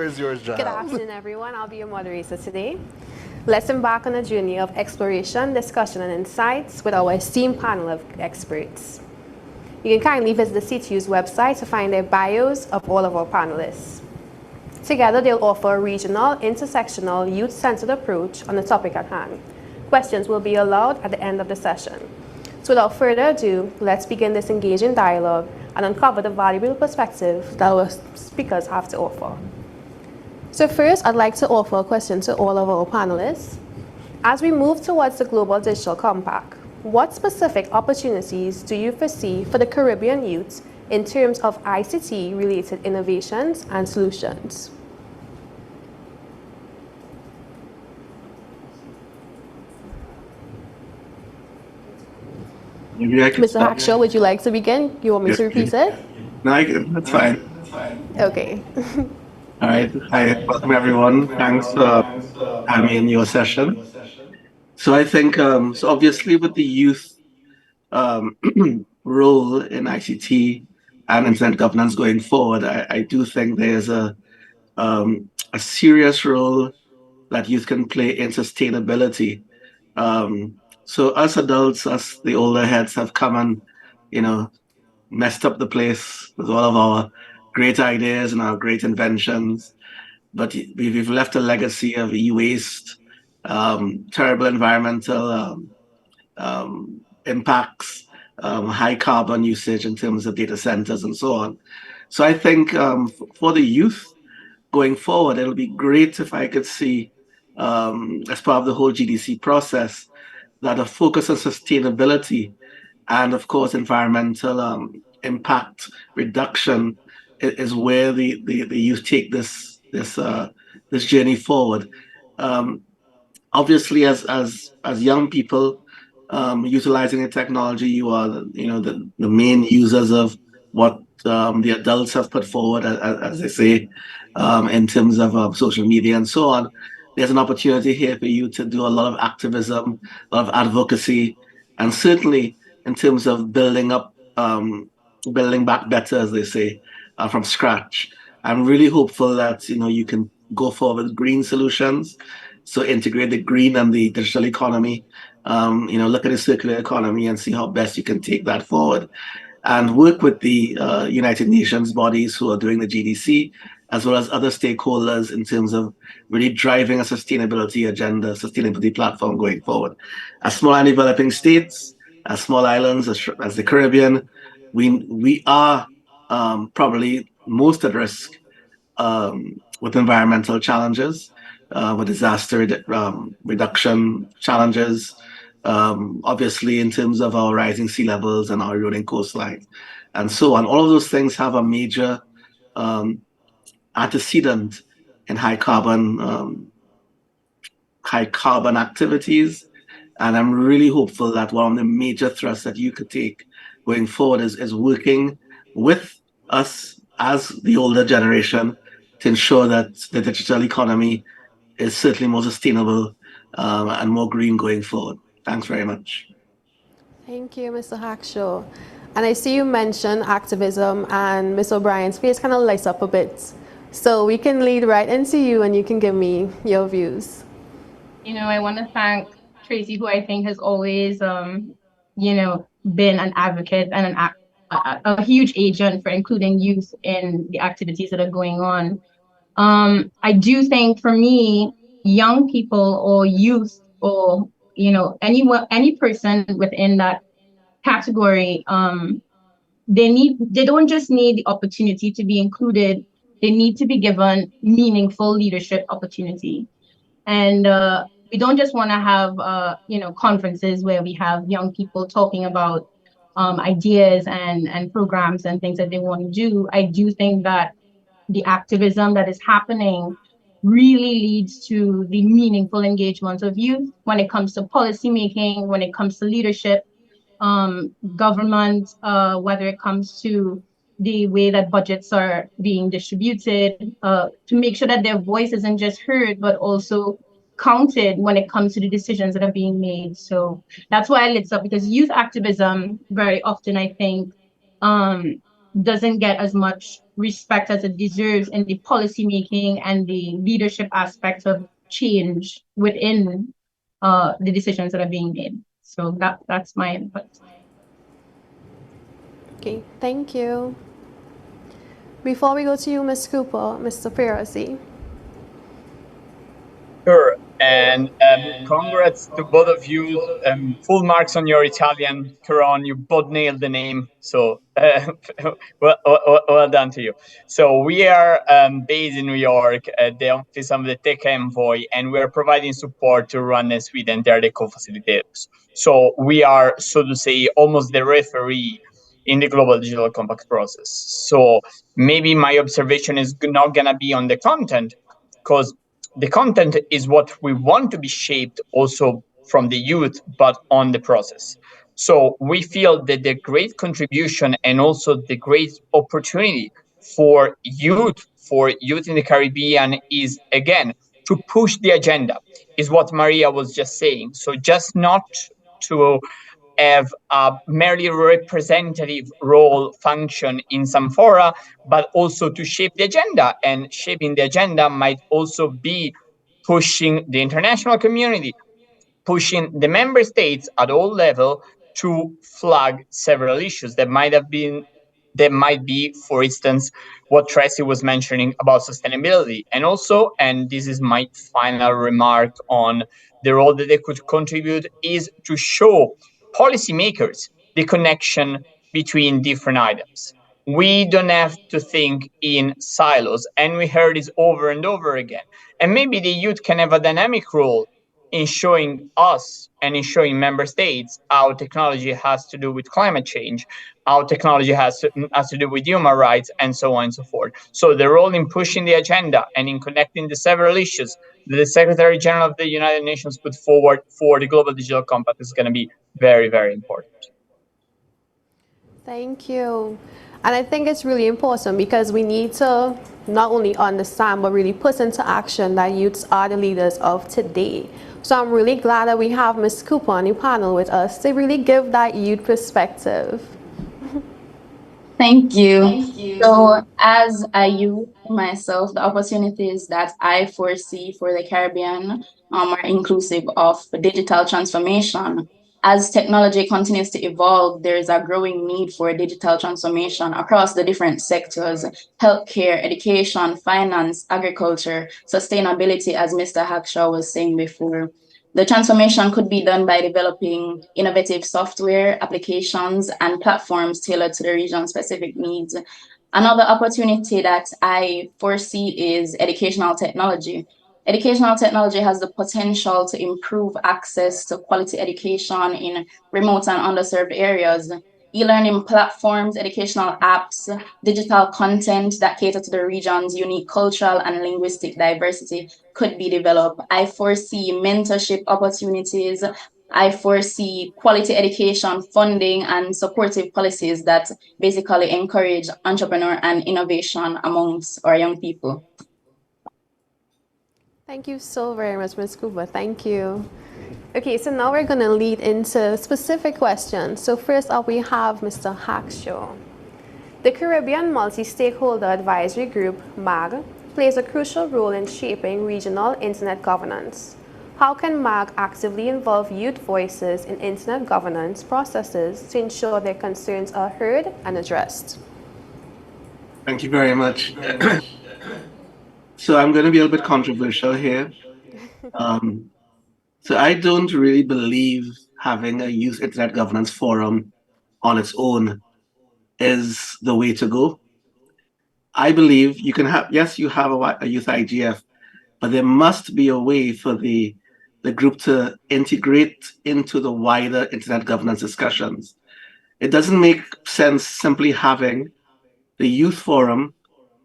is yours, Jael. Good afternoon, everyone. I'll be your moderator today. Let's embark on a journey of exploration, discussion, and insights with our esteemed panel of experts. You can kindly visit the CTU's website to find their bios of all of our panelists. Together, they'll offer a regional, intersectional, youth-centered approach on the topic at hand. Questions will be allowed at the end of the session. So without further ado, let's begin this engaging dialogue and uncover the valuable perspective that our speakers have to offer. So first, I'd like to offer a question to all of our panelists. As we move towards the Global Digital Compact, what specific opportunities do you foresee for the Caribbean youth in terms of ICT-related innovations and solutions? Maybe I can Mr. Hackshaw, would you like to begin? You want me to repeat it? No, that's fine. Okay. All right. Hi, welcome everyone. Thanks for having me in your session. So I think, so obviously with the youth role in ICT and internet governance going forward, I do think there's a serious role that youth can play in sustainability. So us adults, us the older heads have come and, messed up the place with all of our great ideas and our great inventions. But we've left a legacy of e-waste, terrible environmental impacts, high carbon usage in terms of data centers and so on. So I think for the youth going forward, it'll be great if I could see, as part of the whole GDC process, that a focus on sustainability and, of course, environmental impact reduction is where the youth take this journey forward. Obviously, as young people utilizing the technology, you are the main users of what the adults have put forward, as they say, in terms of social media and so on. There's an opportunity here for you to do a lot of activism, a lot of advocacy, and certainly in terms of building back better, as they say, from scratch. I'm really hopeful that you can go forward with green solutions, so integrate the green and the digital economy. Look at the circular economy and see how best you can take that forward, and work with the United Nations bodies who are doing the GDC, as well as other stakeholders in terms of really driving a sustainability agenda, sustainability platform going forward. As small and developing states, as small islands, as the Caribbean, we are probably most at risk with environmental challenges, with disaster reduction challenges, obviously in terms of our rising sea levels and our eroding coastlines, and so on. All of those things have a major antecedent in high carbon activities, and I'm really hopeful that one of the major thrusts that you could take going forward is working with us as the older generation to ensure that the digital economy is certainly more sustainable and more green going forward. Thanks very much. Thank you, Mr. Hackshaw. And I see you mentioned activism, and Ms. O'Brien's face kind of lights up a bit. So we can lead right into you and you can give me your views. I want to thank Tracy, who I think has always, been an advocate and a huge agent for including youth in the activities that are going on. I do think for me, young people or youth or, any person within that category, they don't just need the opportunity to be included. They need to be given meaningful leadership opportunity. And we don't just want to have, conferences where we have young people talking about ideas and programs and things that they want to do. I do think that the activism that is happening really leads to the meaningful engagement of youth when it comes to policy making, when it comes to leadership, government, whether it comes to the way that budgets are being distributed, to make sure that their voice isn't just heard, but also counted when it comes to the decisions that are being made. So that's why I lit up, because youth activism very often, I think, doesn't get as much respect as it deserves in the policy making and the leadership aspects of change within the decisions that are being made. So that's my input. Okay, thank you. Before we go to you, Ms. Cooper, Mr. Pierozzi. Sure, and congrats to both of you. Full marks on your Italian, Caron. You both nailed the name, so well done to you. So we are based in New York at the office of the Tech Envoy, and we are providing support to Run and Sweden. They are the co-facilitators. So we are, so to say, almost the referee in the global digital compact process. So maybe my observation is not gonna be on the content, because the content is what we want to be shaped also from the youth, but on the process. So we feel that the great contribution and also the great opportunity for youth in the Caribbean is, again, to push the agenda, is what Maria was just saying. So just not to have a merely representative role function in some fora, but also to shape the agenda. And shaping the agenda might also be pushing the international community, pushing the member states at all levels to flag several issues that might be, for instance, what Tracy was mentioning about sustainability. And also, and this is my final remark on the role that they could contribute, is to show policymakers the connection between different items. We don't have to think in silos, and we heard this over and over again. And maybe the youth can have a dynamic role in showing us and in showing member states how technology has to do with climate change, how technology has to do with human rights, and so on and so forth. So the role in pushing the agenda and in connecting the several issues that the Secretary General of the United Nations put forward for the Global Digital Compact is going to be very, very important. Thank you. And I think it's really important because we need to not only understand, but really put into action that youths are the leaders of today. So I'm really glad that we have Ms. Cooper on the panel with us to really give that youth perspective. Thank you. So as a youth myself, the opportunities that I foresee for the Caribbean are inclusive of digital transformation. As technology continues to evolve, there is a growing need for digital transformation across the different sectors: healthcare, education, finance, agriculture, sustainability, as Mr. Hackshaw was saying before. The transformation could be done by developing innovative software, applications, and platforms tailored to the region's specific needs. Another opportunity that I foresee is educational technology. Educational technology has the potential to improve access to quality education in remote and underserved areas. E-learning platforms, educational apps, digital content that cater to the region's unique cultural and linguistic diversity could be developed. I foresee mentorship opportunities. I foresee quality education funding and supportive policies that basically encourage entrepreneur and innovation amongst our young people. Thank you so very much, Ms. Cooper. Thank you. Okay, so now we're going to lead into specific questions. So first up, we have Mr. Hackshaw. The Caribbean Multi-Stakeholder Advisory Group, MAG, plays a crucial role in shaping regional internet governance. How can MAG actively involve youth voices in internet governance processes to ensure their concerns are heard and addressed? Thank you very much. So I'm going to be a little bit controversial here. So I don't really believe having a youth internet governance forum on its own is the way to go. I believe you can have, yes, you have a youth IGF, but there must be a way for the group to integrate into the wider internet governance discussions. It doesn't make sense simply having the youth forum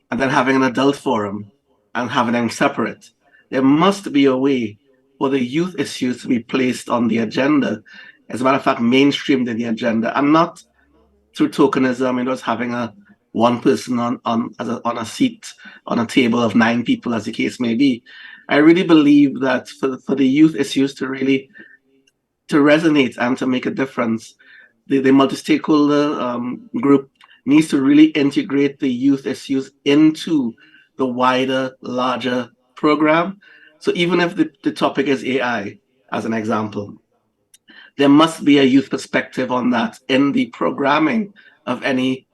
and then having an adult forum and having them separate. There must be a way for the youth issues to be placed on the agenda. As a matter of fact, mainstreamed in the agenda, and not through tokenism, just having one person on a seat on a table of 9 people, as the case may be. I really believe that for the youth issues to really resonate and to make a difference, the multi-stakeholder group needs to really integrate the youth issues into the wider, larger program. So even if the topic is AI, as an example, there must be a youth perspective on that in the programming of any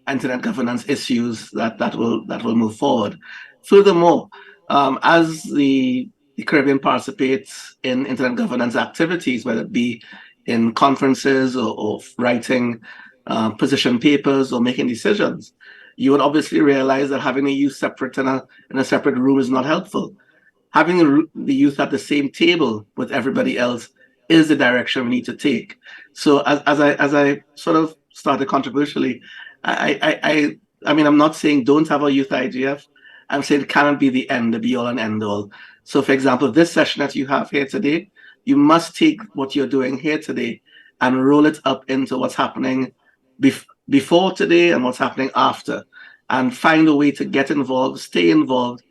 internet governance issues that will move forward. Furthermore, as the Caribbean participates in internet governance activities, whether it be in conferences or writing position papers or making decisions, you would obviously realize that having a youth separate in a separate room is not helpful. Having the youth at the same table with everybody else is the direction we need to take. So as I sort of started controversially, I mean, I'm not saying don't have a youth IGF. I'm saying it cannot be the end, the be all and end all. So for example, this session that you have here today, you must take what you're doing here today and roll it up into what's happening before today and what's happening after, and find a way to get involved, stay involved,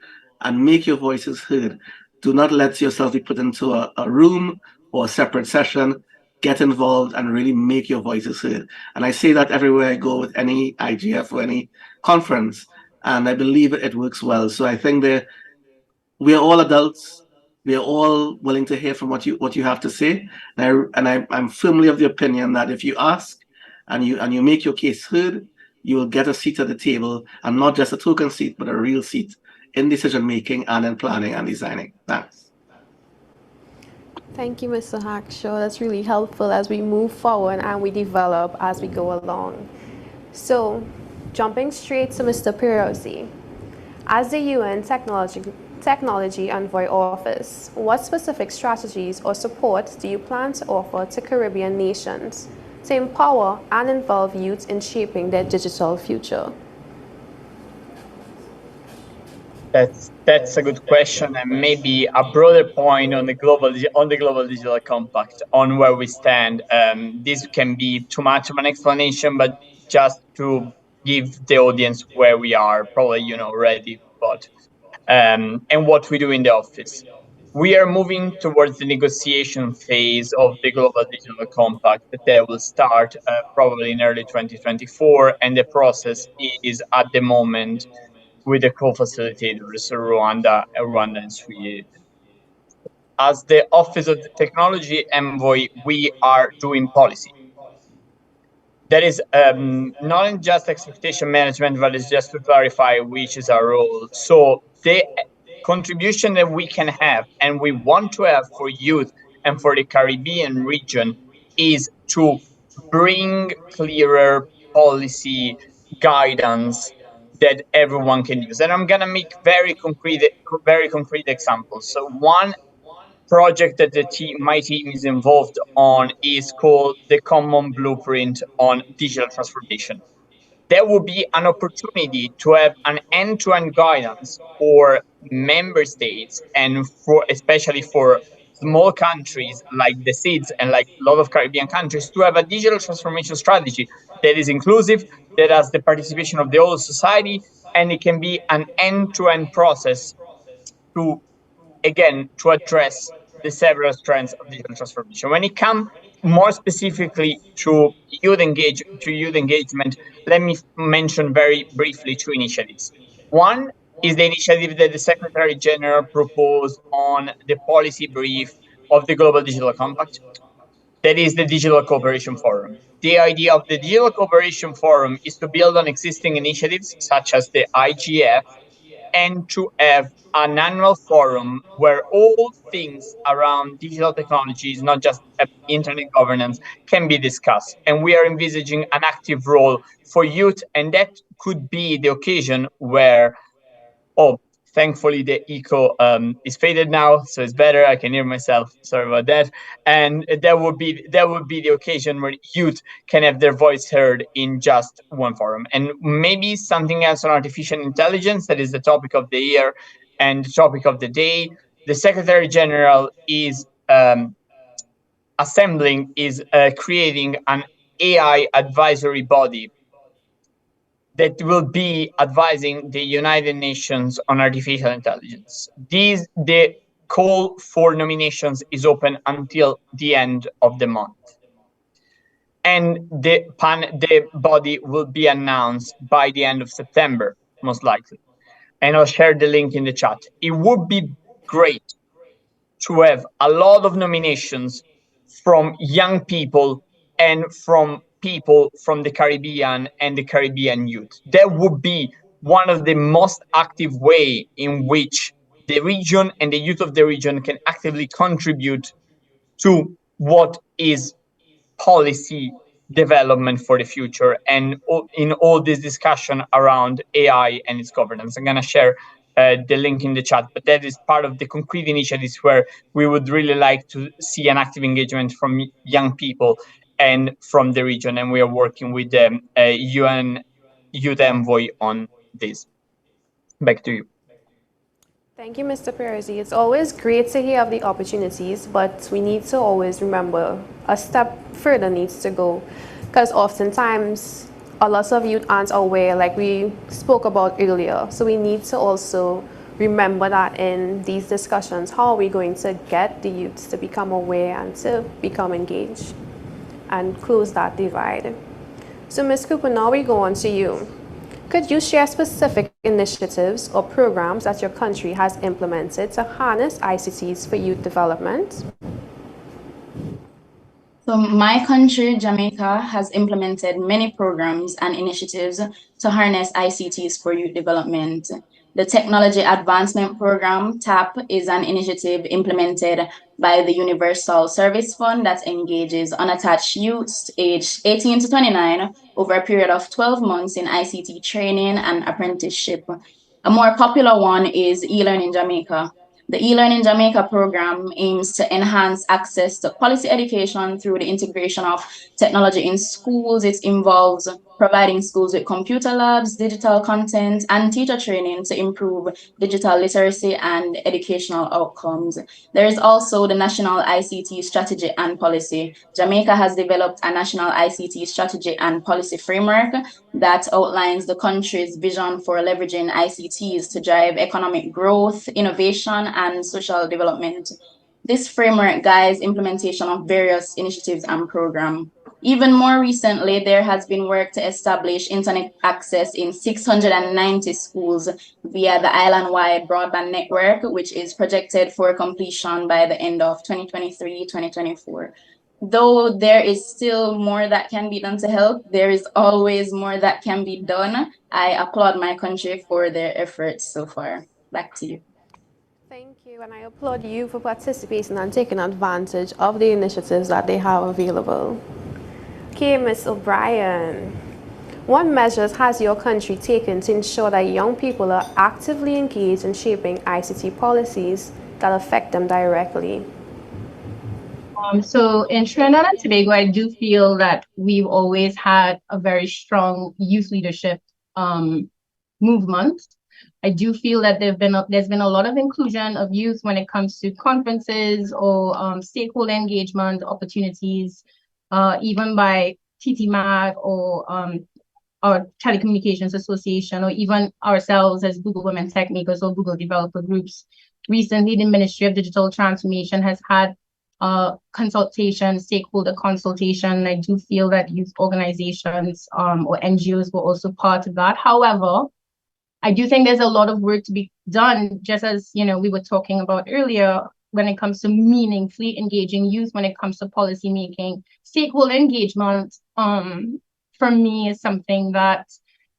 and make your voices heard. Do not let yourself be put into a room or a separate session. Get involved and really make your voices heard. And I say that everywhere I go with any IGF or any conference, and I believe it works well. So I think that we are all adults. We are all willing to hear from what you have to say. I'm firmly of the opinion that if you ask and you make your case heard, you will get a seat at the table, and not just a token seat, but a real seat in decision making and in planning and designing. Thanks. Thank you, Mr. Hackshaw. That's really helpful as we move forward and we develop as we go along. So, jumping straight to Mr. Pierozzi. As the UN Technology Envoy Office, what specific strategies or support do you plan to offer to Caribbean nations to empower and involve youth in shaping their digital future? That's a good question, and maybe a broader point on the global digital compact, on where we stand. This can be too much of an explanation, but just to give the audience where we are, probably already, but and what we do in the office. We are moving towards the negotiation phase of the Global Digital Compact that will start probably in early 2024, and the process is at the moment with the co-facilitators, Rwanda and Sweden. As the Office of the Technology Envoy, we are doing policy. That is not just expectation management, but it's just to clarify which is our role. So the contribution that we can have and we want to have for youth and for the Caribbean region is to bring clearer policy guidance that everyone can use. And I'm gonna make very concrete examples. So one project that my team is involved on is called the Common Blueprint on Digital Transformation. There will be an opportunity to have an end-to-end guidance for member states and especially for small countries like the SIDS and like a lot of Caribbean countries, to have a digital transformation strategy that is inclusive, that has the participation of the whole society, and it can be an end-to-end process to address the several strands of digital transformation. When it comes more specifically to youth engagement, let me mention very briefly two initiatives. One is the initiative that the Secretary General proposed on the policy brief of the Global Digital Compact. That is the Digital Cooperation Forum. The idea of the Digital Cooperation Forum is to build on existing initiatives such as the IGF, and to have an annual forum where all things around digital technologies, not just internet governance, can be discussed. And we are envisaging an active role for youth, and that could be the occasion where, thankfully the echo is faded now, so it's better. I can hear myself. Sorry about that. And that would be the occasion where youth can have their voice heard in just one forum. And maybe something else on artificial intelligence, that is the topic of the year and the topic of the day. The Secretary General is creating an AI advisory body that will be advising the United Nations on artificial intelligence. The call for nominations is open until the end of the month. and the body will be announced by the end of September, most likely. And I'll share the link in the chat. It would be great to have a lot of nominations from young people and from people from the Caribbean and the Caribbean youth. That would be one of the most active way in which the region and the youth of the region can actively contribute to what is policy development for the future and in all this discussion around AI and its governance. I'm going to share the link in the chat, but that is part of the concrete initiatives where we would really like to see an active engagement from young people and from the region, and we are working with the UN Youth Envoy on this. Back to you. Thank you, Mr. Pierozzi. It's always great to hear of the opportunities, but we need to always remember a step further needs to go, because oftentimes a lot of youth aren't aware, like we spoke about earlier. So we need to also remember that in these discussions, how are we going to get the youths to become aware and to become engaged and close that divide. So Ms. Cooper, now we go on to you. Could you share specific initiatives or programs that your country has implemented to harness ICTs for youth development? So my country, Jamaica, has implemented many programs and initiatives to harness ICTs for youth development. The Technology Advancement Program, TAP, is an initiative implemented by the Universal Service Fund that engages unattached youths aged 18 to 29 over a period of 12 months in ICT training and apprenticeship. A more popular one is eLearning Jamaica. The eLearning Jamaica program aims to enhance access to quality education through the integration of technology in schools. It involves providing schools with computer labs, digital content, and teacher training to improve digital literacy and educational outcomes. There is also the National ICT Strategy and Policy. Jamaica has developed a National ICT Strategy and Policy framework that outlines the country's vision for leveraging ICTs to drive economic growth, innovation, and social development. This framework guides implementation of various initiatives and programs. Even more recently, there has been work to establish internet access in 690 schools via the island-wide broadband network, which is projected for completion by the end of 2023-2024. Though there is still more that can be done to help, there is always more that can be done. I applaud my country for their efforts so far. Back to you. Thank you, and I applaud you for participating and taking advantage of the initiatives that they have available. Okay, Ms. O'Brien, what measures has your country taken to ensure that young people are actively engaged in shaping ICT policies that affect them directly? So in Trinidad and Tobago, I do feel that we've always had a very strong youth leadership movement. I do feel that there's been a lot of inclusion of youth when it comes to conferences or stakeholder engagement opportunities, even by TTMAG or our Telecommunications Association, or even ourselves as Google WomenTechMakers or Google Developer Groups. Recently, the Ministry of Digital Transformation has had consultation, stakeholder consultation. I do feel that youth organizations or NGOs were also part of that. However, I do think there's a lot of work to be done, just as we were talking about earlier, when it comes to meaningfully engaging youth, when it comes to policy making. Stakeholder engagement, for me, is something that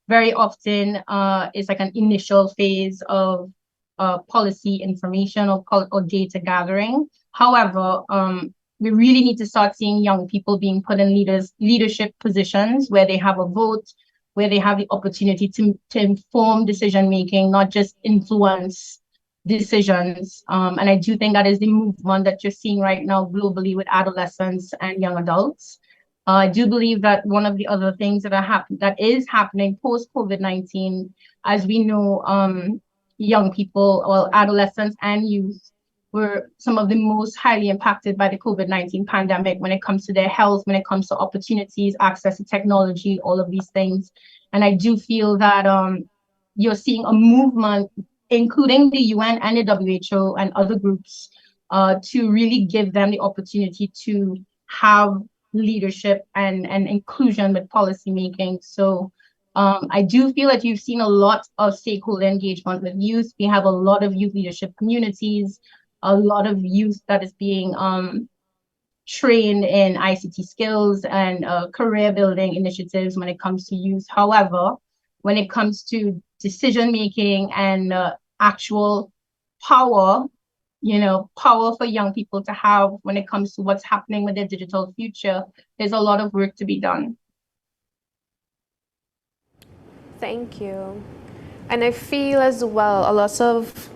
very often is like an initial phase of policy information or data gathering. However, we really need to start seeing young people being put in leadership positions where they have a vote, where they have the opportunity to inform decision making, not just influence decisions. And I do think that is the movement that you're seeing right now globally with adolescents and young adults. I do believe that one of the other things that is happening post-COVID-19, as we know, young people, or adolescents and youth, were some of the most highly impacted by the COVID-19 pandemic when it comes to their health, when it comes to opportunities, access to technology, all of these things. And I do feel that you're seeing a movement, including the UN and the WHO and other groups, to really give them the opportunity to have leadership and inclusion with policy making. So I do feel that you've seen a lot of stakeholder engagement with youth. We have a lot of youth leadership communities, a lot of youth that is being trained in ICT skills and career building initiatives when it comes to youth. However, when it comes to decision making and actual power, power for young people to have when it comes to what's happening with their digital future, there's a lot of work to be done. Thank you. And I feel as well a lot of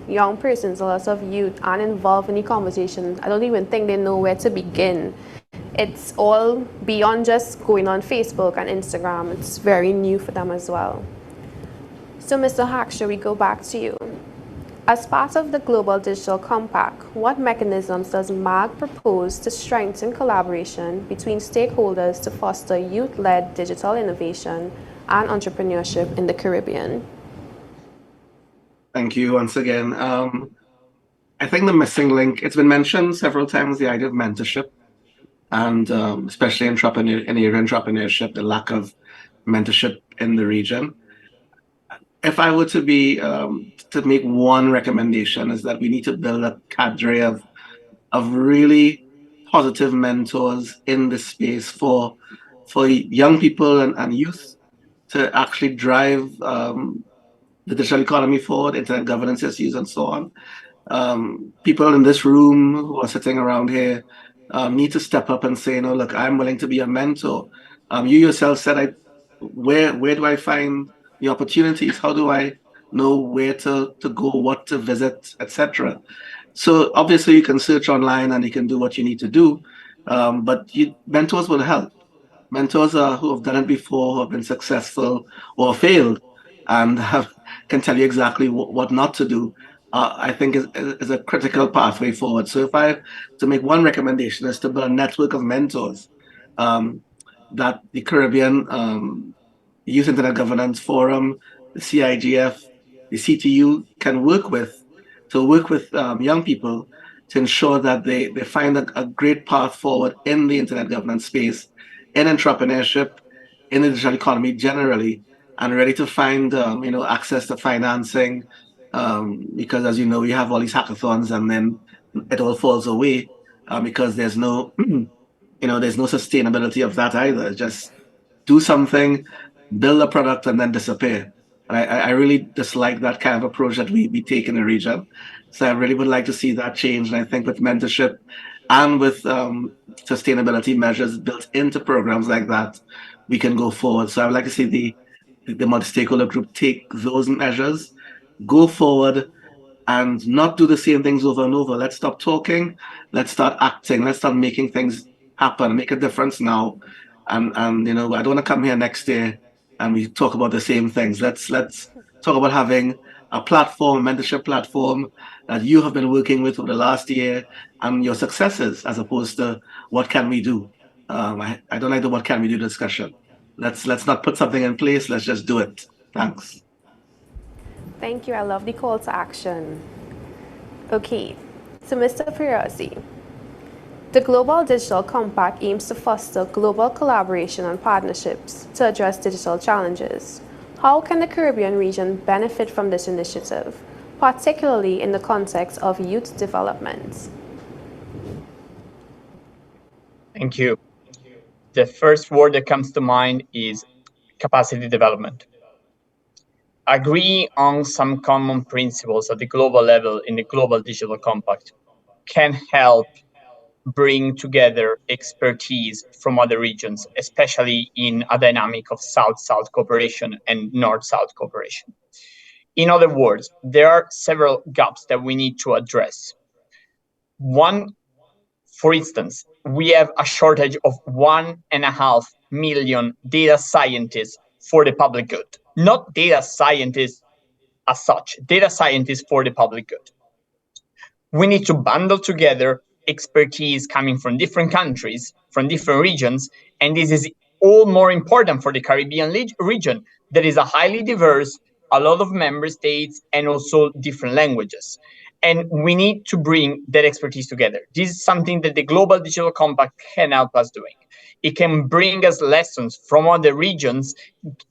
young persons, a lot of youth aren't involved in the conversation. I don't even think they know where to begin. It's all beyond just going on Facebook and Instagram. It's very new for them as well. So Mr. Hackshaw, we go back to you. As part of the Global Digital Compact, what mechanisms does MAG propose to strengthen collaboration between stakeholders to foster youth-led digital innovation and entrepreneurship in the Caribbean? Thank you once again. I think the missing link, it's been mentioned several times, the idea of mentorship, and especially in entrepreneurship, the lack of mentorship in the region. If I were to be to make one recommendation, is that we need to build a cadre of really positive mentors in the space for young people and youth to actually drive the digital economy forward, internet governance issues, and so on. People in this room who are sitting around here need to step up and say, no, look, I'm willing to be a mentor. You yourself said, where do I find the opportunities? How do I know where to go, what to visit, etc.? So obviously you can search online and you can do what you need to do, but mentors will help. Mentors who have done it before, who have been successful or failed, and can tell you exactly what not to do, I think is a critical pathway forward. So if I to make one recommendation is to build a network of mentors that the Caribbean Youth Internet Governance Forum, the CYIGF, the CTU can work with young people to ensure that they find a great path forward in the internet governance space, in entrepreneurship, in the digital economy generally, and ready to find access to financing, because as you know, we have all these hackathons and then it all falls away because there's no there's no sustainability of that either. Just do something, build a product, and then disappear. I really dislike that kind of approach that we take in the region. So I really would like to see that change. And I think with mentorship and with sustainability measures built into programs like that, we can go forward. So I would like to see the multi-stakeholder group take those measures, go forward, and not do the same things over and over. Let's stop talking. Let's start acting. Let's start making things happen, make a difference now. And I don't want to come here next year and we talk about the same things. Let's talk about having a platform, a mentorship platform that you have been working with over the last year and your successes, as opposed to what can we do. I don't like the what can we do discussion. Let's not put something in place. Let's just do it. Thanks. Thank you. I love the call to action. Okay, so Mr. Pierozzi, the Global Digital Compact aims to foster global collaboration and partnerships to address digital challenges. How can the Caribbean region benefit from this initiative, particularly in the context of youth development? Thank you. The first word that comes to mind is capacity development. Agree on some common principles at the global level in the Global Digital Compact can help bring together expertise from other regions, especially in a dynamic of South-South cooperation and North-South cooperation. In other words, there are several gaps that we need to address. One, for instance, we have a shortage of 1.5 million data scientists for the public good. Not data scientists as such, data scientists for the public good. We need to bundle together expertise coming from different countries, from different regions, and this is all more important for the Caribbean region that is a highly diverse, a lot of member states, and also different languages. And we need to bring that expertise together. This is something that the Global Digital Compact can help us doing. It can bring us lessons from other regions.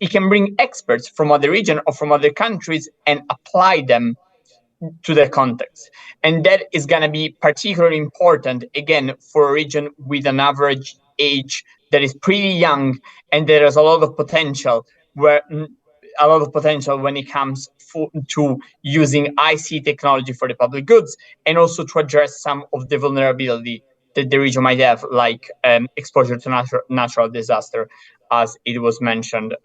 It can bring experts from other regions or from other countries and apply them to their context. And that is going to be particularly important, again, for a region with an average age that is pretty young, and there is a lot of potential when it comes to using IC technology for the public goods, and also to address some of the vulnerability that the region might have, like exposure to natural disaster, as it was mentioned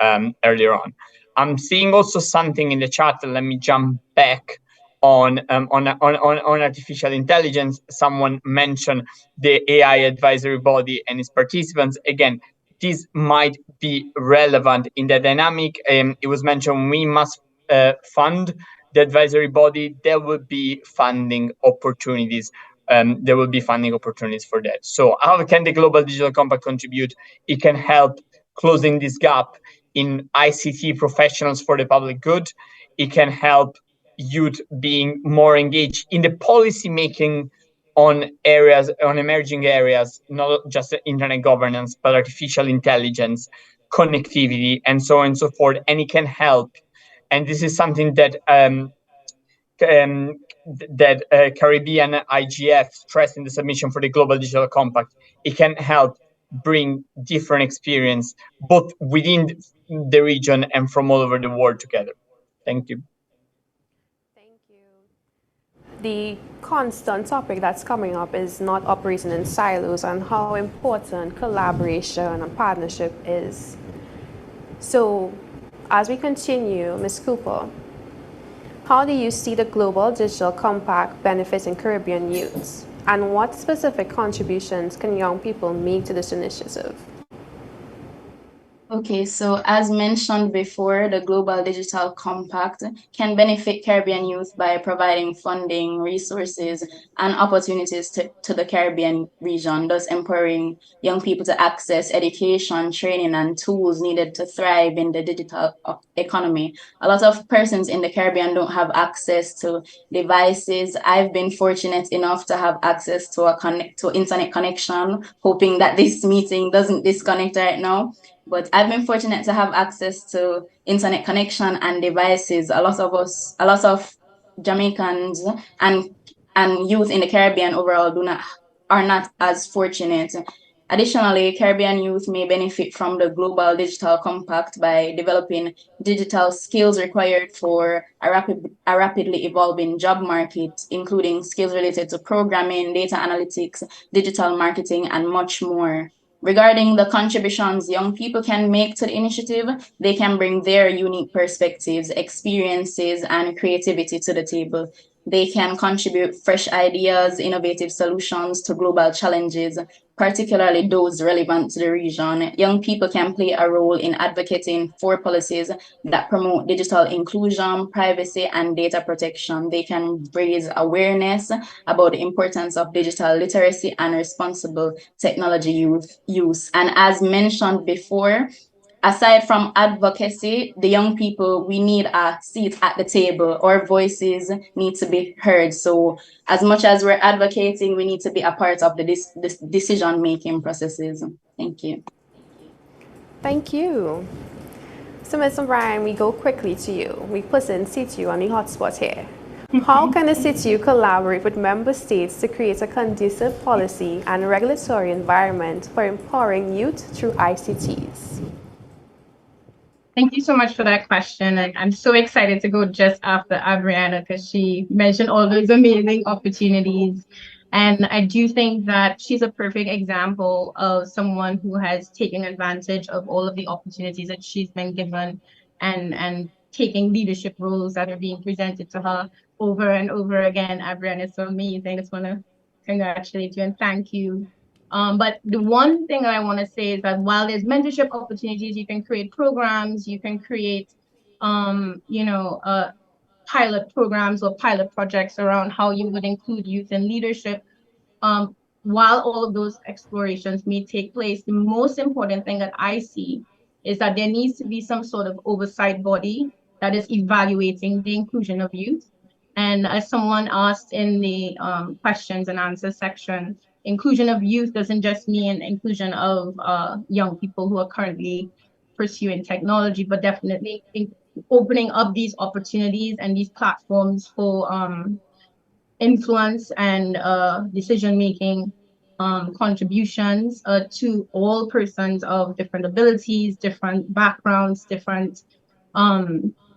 earlier on. I'm seeing also something in the chat. Let me jump back on artificial intelligence. Someone mentioned the AI advisory body and its participants. Again, this might be relevant in the dynamic. It was mentioned we must fund the advisory body. There will be funding opportunities. There will be funding opportunities for that. So how can the Global Digital Compact contribute? It can help closing this gap in ICT professionals for the public good. It can help youth being more engaged in the policy making on emerging areas, not just internet governance, but artificial intelligence, connectivity, and so on and so forth. And it can help. And this is something that Caribbean IGF stressed in the submission for the Global Digital Compact. It can help bring different experience both within the region and from all over the world together. Thank you. The constant topic that's coming up is not operating in silos and how important collaboration and partnership is. So as we continue, Ms. Cooper, how do you see the Global Digital Compact benefiting Caribbean youths? And what specific contributions can young people make to this initiative? Okay, so as mentioned before, the Global Digital Compact can benefit Caribbean youth by providing funding, resources, and opportunities to the Caribbean region, thus empowering young people to access education, training, and tools needed to thrive in the digital economy. A lot of persons in the Caribbean don't have access to devices. I've been fortunate enough to have access to internet connection, hoping that this meeting doesn't disconnect right now. But I've been fortunate to have access to internet connection and devices. A lot of Jamaicans and youth in the Caribbean overall are not as fortunate. Additionally, Caribbean youth may benefit from the Global Digital Compact by developing digital skills required for a rapidly evolving job market, including skills related to programming, data analytics, digital marketing, and much more. Regarding the contributions young people can make to the initiative, they can bring their unique perspectives, experiences, and creativity to the table. They can contribute fresh ideas, innovative solutions to global challenges, particularly those relevant to the region. Young people can play a role in advocating for policies that promote digital inclusion, privacy, and data protection. They can raise awareness about the importance of digital literacy and responsible technology use. And as mentioned before, aside from advocacy, the young people, we need a seat at the table. Our voices need to be heard. So as much as we're advocating, we need to be a part of the decision-making processes. Thank you. Thank you. So Ms. O'Brien, we go quickly to you. We put in CTU on the hotspot here. How can the CTU collaborate with member states to create a conducive policy and regulatory environment for empowering youth through ICTs? Thank you so much for that question. And I'm so excited to go just after Abriana because she mentioned all those amazing opportunities. And I do think that she's a perfect example of someone who has taken advantage of all of the opportunities that she's been given and taking leadership roles that are being presented to her over and over again. Abriana is so amazing. I just want to congratulate you and thank you. But the one thing I want to say is that while there's mentorship opportunities, you can create programs, you can create, pilot programs or pilot projects around how you would include youth in leadership. While all of those explorations may take place, the most important thing that I see is that there needs to be some sort of oversight body that is evaluating the inclusion of youth. And as someone asked in the questions and answers section, inclusion of youth doesn't just mean inclusion of young people who are currently pursuing technology, but definitely opening up these opportunities and these platforms for influence and decision-making contributions to all persons of different abilities, different backgrounds, different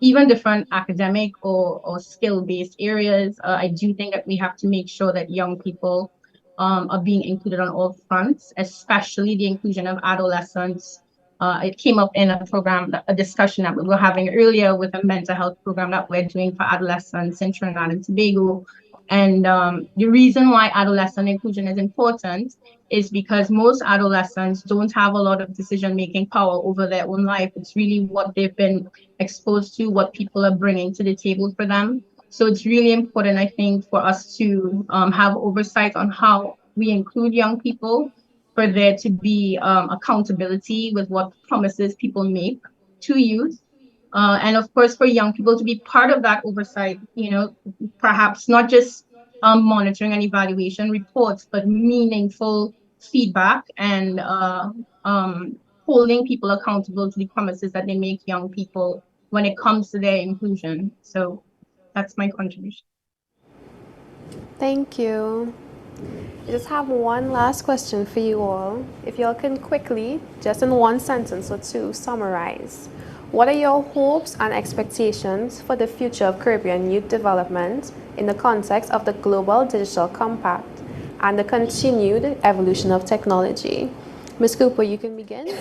even different academic or skill-based areas. I do think that we have to make sure that young people are being included on all fronts, especially the inclusion of adolescents. It came up in a program, a discussion that we were having earlier with a mental health program that we're doing for adolescents in Trinidad and Tobago. And the reason why adolescent inclusion is important is because most adolescents don't have a lot of decision-making power over their own life. It's really what they've been exposed to, what people are bringing to the table for them. So it's really important, I think, for us to have oversight on how we include young people, for there to be accountability with what promises people make to youth. And of course, for young people to be part of that oversight, you know, perhaps not just monitoring and evaluation reports, but meaningful feedback and holding people accountable to the promises that they make young people when it comes to their inclusion. So that's my contribution. Thank you. I just have one last question for you all. If y'all can quickly, just in one sentence or two, summarize. What are your hopes and expectations for the future of Caribbean youth development in the context of the Global Digital Compact and the continued evolution of technology? Ms. Cooper, you can begin.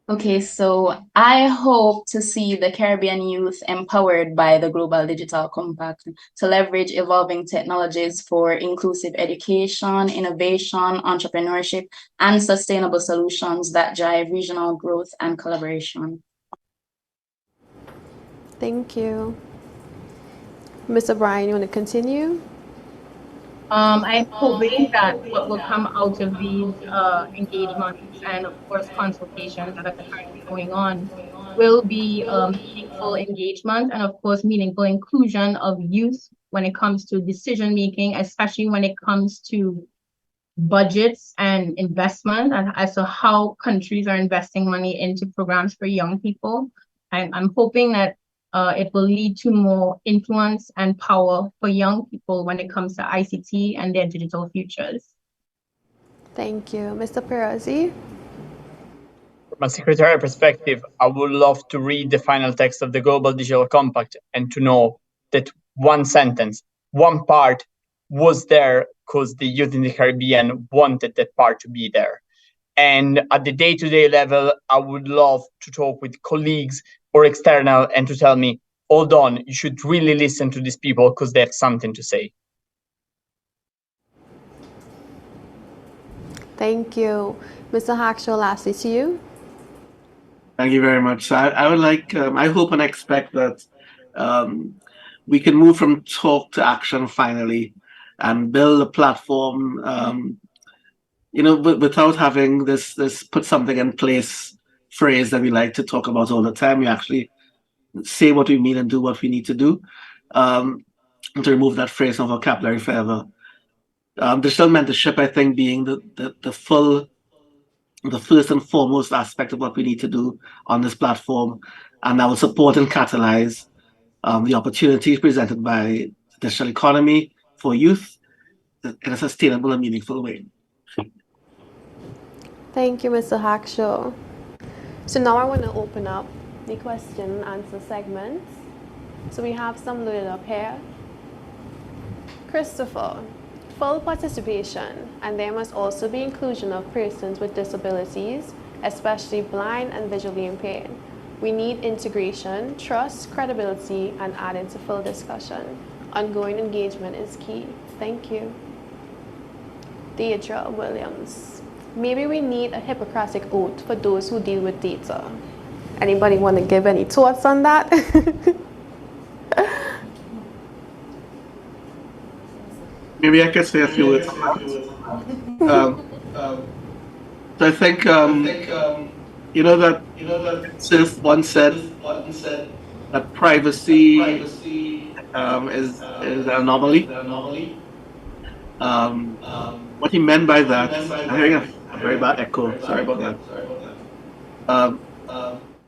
Okay, so I hope to see the Caribbean youth empowered by the Global Digital Compact to leverage evolving technologies for inclusive education, innovation, entrepreneurship, and sustainable solutions that drive regional growth and collaboration. Thank you. Ms. O'Brien, you want to continue? I'm hoping that what will come out of these engagements and, of course, consultations that are currently going on will be meaningful engagement and, of course, meaningful inclusion of youth when it comes to decision making, especially when it comes to budgets and investment, and as to how countries are investing money into programs for young people. And I'm hoping that it will lead to more influence and power for young people when it comes to ICT and their digital futures. Thank you. Mr. Pierozzi? From a secretarial perspective, I would love to read the final text of the Global Digital Compact and to know that one sentence, one part was there because the youth in the Caribbean wanted that part to be there. And at the day-to-day level, I would love to talk with colleagues or external and to tell me, hold on, you should really listen to these people because they have something to say. Thank you. Mr. Hackshaw, lastly to you. Thank you very much. So I would like, I hope and expect that we can move from talk to action finally and build a platform, you know, without having this put something in place phrase that we like to talk about all the time. We actually say what we mean and do what we need to do, and to remove that phrase from vocabulary forever. Digital mentorship, I think, being the first and foremost aspect of what we need to do on this platform, and that will support and catalyze the opportunities presented by the digital economy for youth in a sustainable and meaningful way. Thank you, Mr. Hackshaw. So now I want to open up the question and answer segments. So we have some loaded up here. Christopher, full participation, and there must also be inclusion of persons with disabilities, especially blind and visually impaired. We need integration, trust, credibility, and adding to full discussion. Ongoing engagement is key. Thank you. Deidre Williams. Maybe we need a Hippocratic oath for those who deal with data. Anybody want to give any thoughts on that? Maybe I can say a few words. So I think, you know that Sif once said that privacy is an anomaly. What he meant by that, I'm hearing a very bad echo. Sorry about that.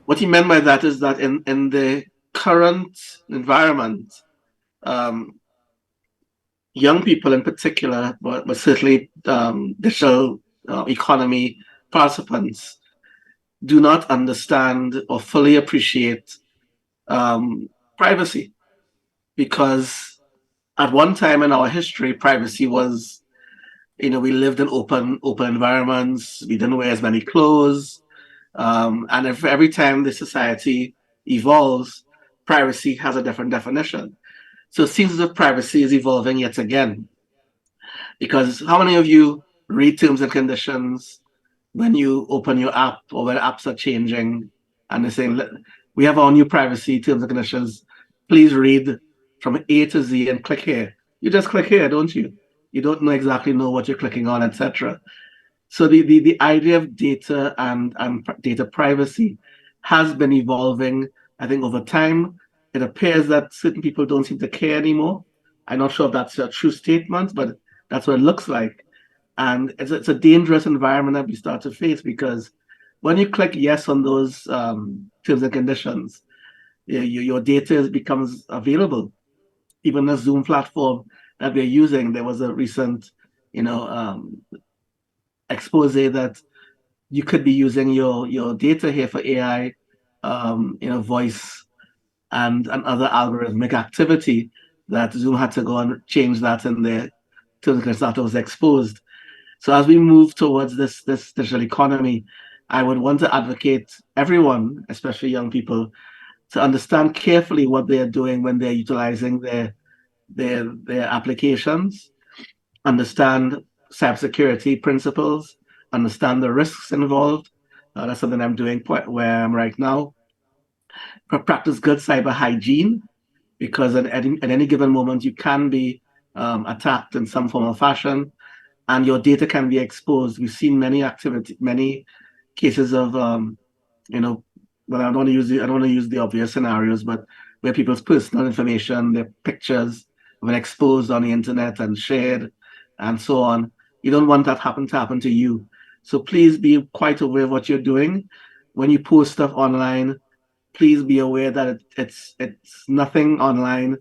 What he meant by that is that in the current environment, young people in particular, but certainly digital economy participants, do not understand or fully appreciate privacy, because at one time in our history, privacy was, we lived in open environments. We didn't wear as many clothes, and if every time the society evolves, privacy has a different definition. So it seems as if privacy is evolving yet again. Because how many of you read terms and conditions when you open your app or when apps are changing and they're saying, we have our new privacy terms and conditions, please read from A to Z and click here. You just click here, don't you? You don't exactly know what you're clicking on, etc. So the idea of data and data privacy has been evolving, I think, over time. It appears that certain people don't seem to care anymore. I'm not sure if that's a true statement, but that's what it looks like. And it's a dangerous environment that we start to face, because when you click yes on those terms and conditions, your data becomes available. Even the Zoom platform that we're using, there was a recent, expose that you could be using your data here for AI, voice and other algorithmic activity, that Zoom had to go and change that in their terms and conditions that was exposed. So as we move towards this digital economy, I would want to advocate everyone, especially young people, to understand carefully what they are doing when they're utilizing their applications, understand cybersecurity principles, understand the risks involved. That's something I'm doing where I'm right now. Practice good cyber hygiene, because at any given moment you can be attacked in some form or fashion, and your data can be exposed. We've seen many cases of, well, I don't want to use the obvious scenarios, but where people's personal information, their pictures, have been exposed on the internet and shared, and so on. You don't want that to happen to you. So please be quite aware of what you're doing. When you post stuff online, please be aware that it's nothing online